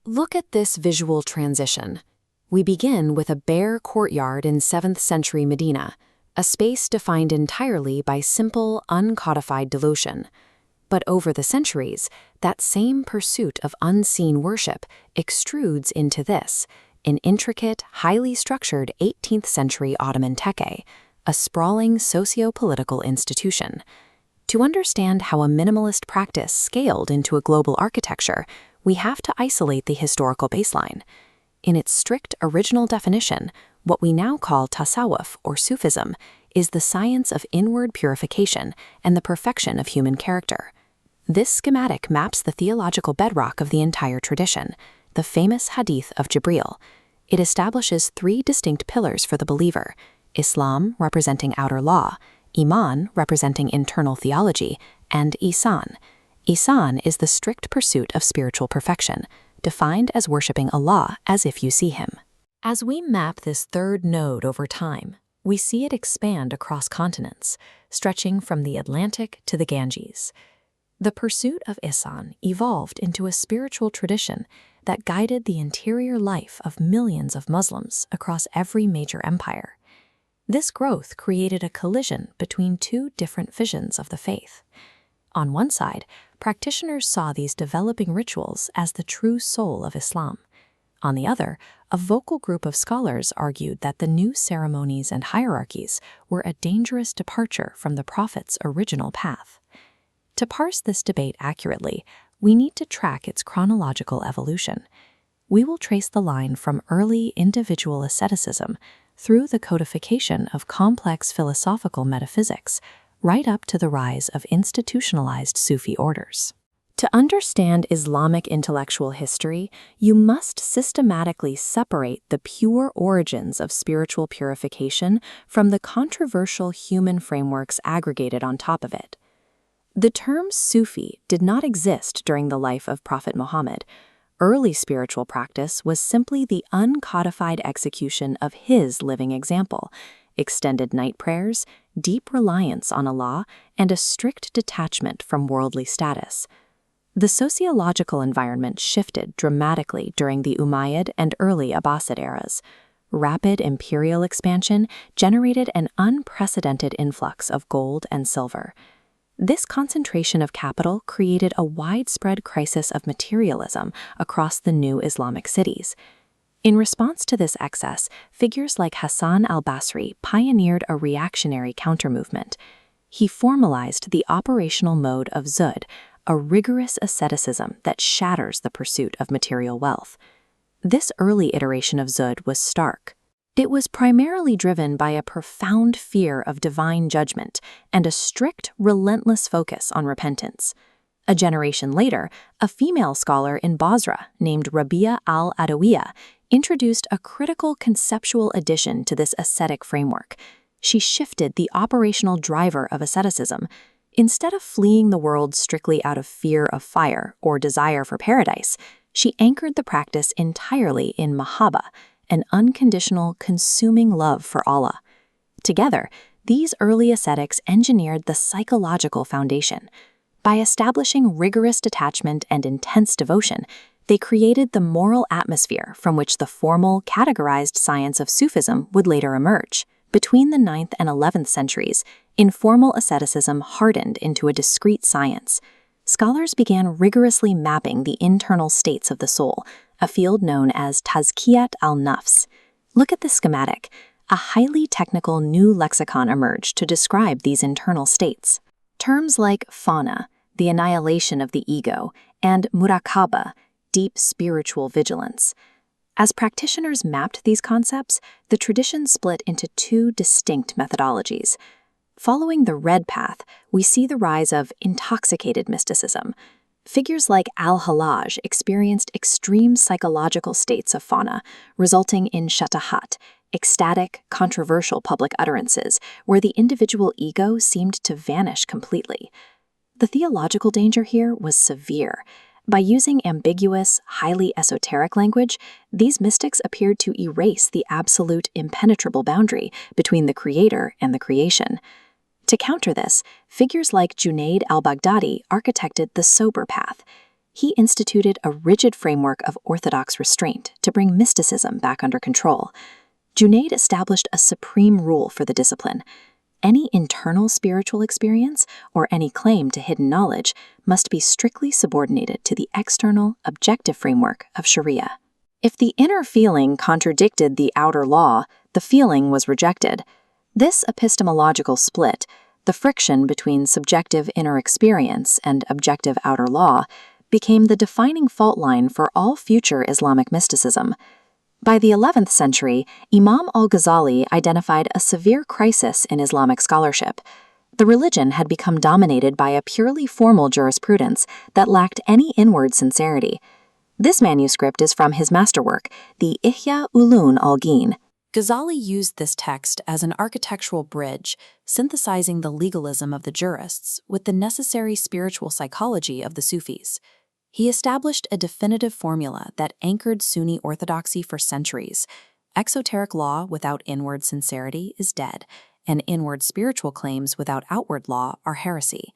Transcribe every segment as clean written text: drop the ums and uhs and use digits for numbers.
Look at this visual transition. We begin with a bare courtyard in 7th century Medina, a space defined entirely by simple, uncodified devotion. But over the centuries, that same pursuit of unseen worship extrudes into this, an intricate, highly structured 18th century Ottoman tekke, a sprawling socio-political institution. To understand how a minimalist practice scaled into a global architecture, we have to isolate the historical baseline. In its strict original definition, what we now call tasawwuf or Sufism is the science of inward purification and the perfection of human character. This schematic maps the theological bedrock of the entire tradition, the famous Hadith of Jibril. It establishes 3 distinct pillars for the believer: Islam, representing outer law; Iman, representing internal theology; and Ihsan. Ihsan is the strict pursuit of spiritual perfection, defined as worshiping Allah as if you see Him. As we map this third node over time, we see it expand across continents, stretching from the Atlantic to the Ganges. The pursuit of Ihsan evolved into a spiritual tradition that guided the interior life of millions of Muslims across every major empire. This growth created a collision between 2 different visions of the faith. On one side, practitioners saw these developing rituals as the true soul of Islam. On the other, a vocal group of scholars argued that the new ceremonies and hierarchies were a dangerous departure from the Prophet's original path. To parse this debate accurately, we need to track its chronological evolution. We will trace the line from early individual asceticism through the codification of complex philosophical metaphysics, right up to the rise of institutionalized Sufi orders. To understand Islamic intellectual history, you must systematically separate the pure origins of spiritual purification from the controversial human frameworks aggregated on top of it. The term Sufi did not exist during the life of Prophet Muhammad. Early spiritual practice was simply the uncodified execution of his living example: extended night prayers, deep reliance on Allah, and a strict detachment from worldly status. The sociological environment shifted dramatically during the Umayyad and early Abbasid eras. Rapid imperial expansion generated an unprecedented influx of gold and silver. This concentration of capital created a widespread crisis of materialism across the new Islamic cities. In response to this excess, figures like Hassan al-Basri pioneered a reactionary countermovement. He formalized the operational mode of Zuhd, a rigorous asceticism that shatters the pursuit of material wealth. This early iteration of Zuhd was stark. It was primarily driven by a profound fear of divine judgment and a strict, relentless focus on repentance. A generation later, a female scholar in Basra named Rabia al-Adawiyya introduced a critical conceptual addition to this ascetic framework. She shifted the operational driver of asceticism. Instead of fleeing the world strictly out of fear of fire or desire for paradise, she anchored the practice entirely in mahabba, an unconditional, consuming love for Allah. Together, these early ascetics engineered the psychological foundation. By establishing rigorous detachment and intense devotion, they created the moral atmosphere from which the formal, categorized science of Sufism would later emerge. Between the 9th and 11th centuries, informal asceticism hardened into a discrete science. Scholars began rigorously mapping the internal states of the soul, a field known as tazkiyat al-nafs. Look at this schematic. A highly technical new lexicon emerged to describe these internal states. Terms like fana, the annihilation of the ego, and muraqaba, deep spiritual vigilance. As practitioners mapped these concepts, the tradition split into 2 distinct methodologies. Following the red path, we see the rise of intoxicated mysticism. Figures like al-Hallaj experienced extreme psychological states of fana, resulting in shatahat, ecstatic, controversial public utterances, where the individual ego seemed to vanish completely. The theological danger here was severe. By using ambiguous, highly esoteric language, these mystics appeared to erase the absolute impenetrable boundary between the creator and the creation. To counter this, figures like Junaid al-Baghdadi architected the sober path. he instituted a rigid framework of orthodox restraint to bring mysticism back under control. Junayd established a supreme rule for the discipline. Any internal spiritual experience or any claim to hidden knowledge must be strictly subordinated to the external, objective framework of Sharia. If the inner feeling contradicted the outer law, the feeling was rejected. This epistemological split, the friction between subjective inner experience and objective outer law, became the defining fault line for all future Islamic mysticism. By the 11th century, Imam al-Ghazali identified a severe crisis in Islamic scholarship. The religion had become dominated by a purely formal jurisprudence that lacked any inward sincerity. This manuscript is from his masterwork, the Ihya Ulun al-Din. Ghazali used this text as an architectural bridge, synthesizing the legalism of the jurists with the necessary spiritual psychology of the Sufis. He established a definitive formula that anchored Sunni orthodoxy for centuries. Exoteric law without inward sincerity is dead, and inward spiritual claims without outward law are heresy.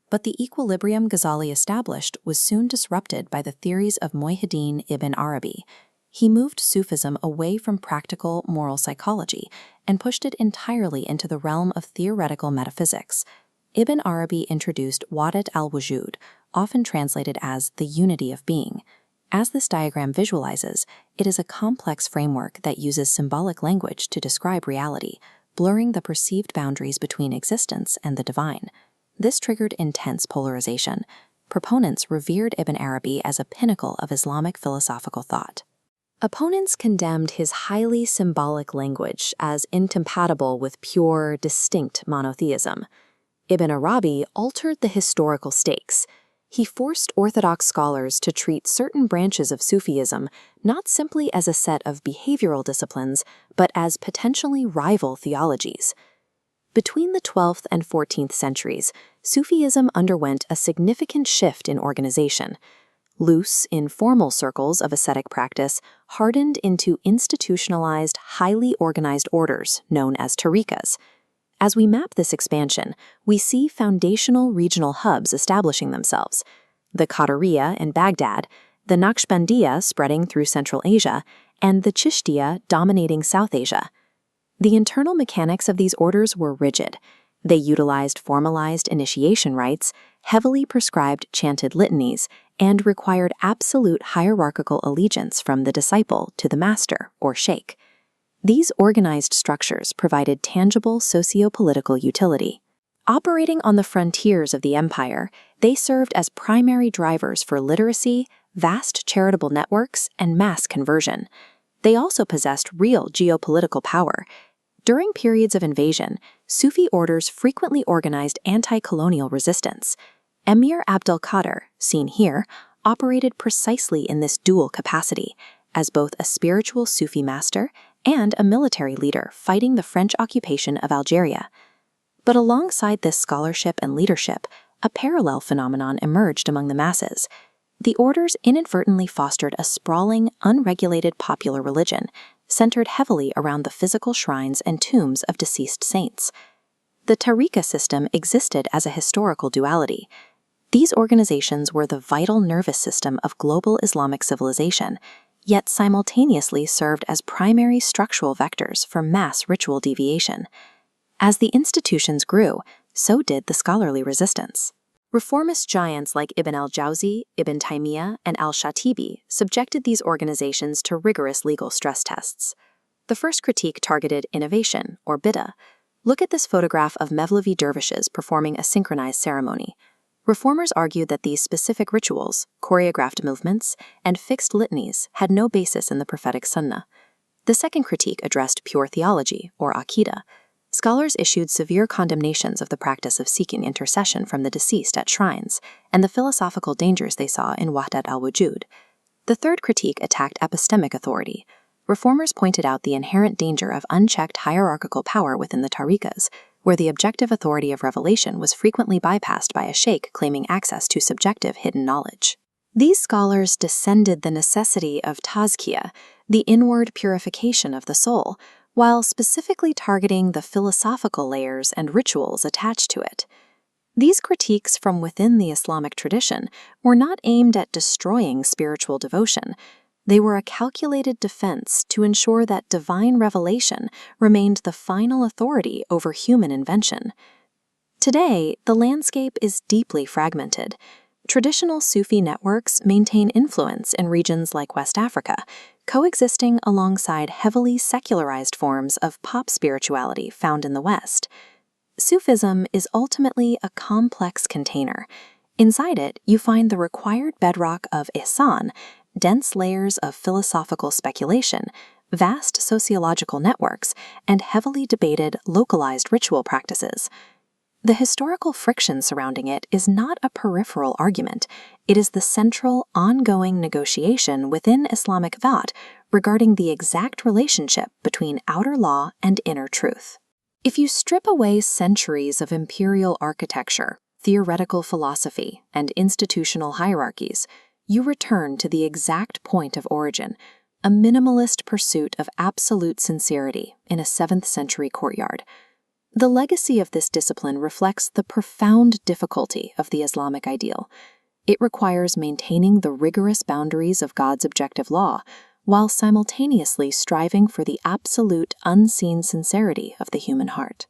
But the equilibrium Ghazali established was soon disrupted by the theories of Muhyiddin ibn Arabi. He moved Sufism away from practical moral psychology and pushed it entirely into the realm of theoretical metaphysics. Ibn Arabi introduced Wahdat al-Wujud, often translated as the unity of being. As this diagram visualizes, it is a complex framework that uses symbolic language to describe reality, blurring the perceived boundaries between existence and the divine. This triggered intense polarization. Proponents revered Ibn Arabi as a pinnacle of Islamic philosophical thought. Opponents condemned his highly symbolic language as incompatible with pure, distinct monotheism. Ibn Arabi altered the historical stakes. He forced Orthodox scholars to treat certain branches of Sufism not simply as a set of behavioral disciplines, but as potentially rival theologies. Between the 12th and 14th centuries, Sufism underwent a significant shift in organization. Loose, informal circles of ascetic practice hardened into institutionalized, highly organized orders known as tariqas. As we map this expansion, we see foundational regional hubs establishing themselves: the Qadariyya in Baghdad, the Naqshbandiyya spreading through Central Asia, and the Chishtiya dominating South Asia. The internal mechanics of these orders were rigid. They utilized formalized initiation rites, heavily prescribed chanted litanies, and required absolute hierarchical allegiance from the disciple to the master or sheikh. These organized structures provided tangible socio-political utility. Operating on the frontiers of the empire, they served as primary drivers for literacy, vast charitable networks, and mass conversion. They also possessed real geopolitical power. During periods of invasion, Sufi orders frequently organized anti-colonial resistance. Emir Abdul Qadir, seen here, operated precisely in this dual capacity, as both a spiritual Sufi master and a military leader fighting the French occupation of Algeria. But alongside this scholarship and leadership, a parallel phenomenon emerged among the masses. The orders inadvertently fostered a sprawling, unregulated popular religion, centered heavily around the physical shrines and tombs of deceased saints. The tariqa system existed as a historical duality. These organizations were the vital nervous system of global Islamic civilization, yet simultaneously served as primary structural vectors for mass ritual deviation. As the institutions grew, so did the scholarly resistance. Reformist giants like Ibn al-Jawzi, Ibn Taymiyyah, and al-Shatibi subjected these organizations to rigorous legal stress tests. The first critique targeted innovation, or bid'ah. Look at this photograph of Mevlevi dervishes performing a synchronized ceremony. Reformers argued that these specific rituals, choreographed movements, and fixed litanies had no basis in the prophetic sunnah. The second critique addressed pure theology, or aqidah. Scholars issued severe condemnations of the practice of seeking intercession from the deceased at shrines and the philosophical dangers they saw in Wahdat al-Wujud. The third critique attacked epistemic authority. Reformers pointed out the inherent danger of unchecked hierarchical power within the tariqas, where the objective authority of revelation was frequently bypassed by a sheikh claiming access to subjective hidden knowledge. These scholars descended the necessity of tazkiyah, the inward purification of the soul, while specifically targeting the philosophical layers and rituals attached to it. These critiques from within the Islamic tradition were not aimed at destroying spiritual devotion. They were a calculated defense to ensure that divine revelation remained the final authority over human invention. Today, the landscape is deeply fragmented. Traditional Sufi networks maintain influence in regions like West Africa, coexisting alongside heavily secularized forms of pop spirituality found in the West. Sufism is ultimately a complex container. Inside it, you find the required bedrock of ihsan, dense layers of philosophical speculation, vast sociological networks, and heavily debated localized ritual practices. The historical friction surrounding it is not a peripheral argument. It is the central, ongoing negotiation within Islamic thought regarding the exact relationship between outer law and inner truth. If you strip away centuries of imperial architecture, theoretical philosophy, and institutional hierarchies, you return to the exact point of origin, a minimalist pursuit of absolute sincerity in a 7th century courtyard. The legacy of this discipline reflects the profound difficulty of the Islamic ideal. It requires maintaining the rigorous boundaries of God's objective law, while simultaneously striving for the absolute unseen sincerity of the human heart.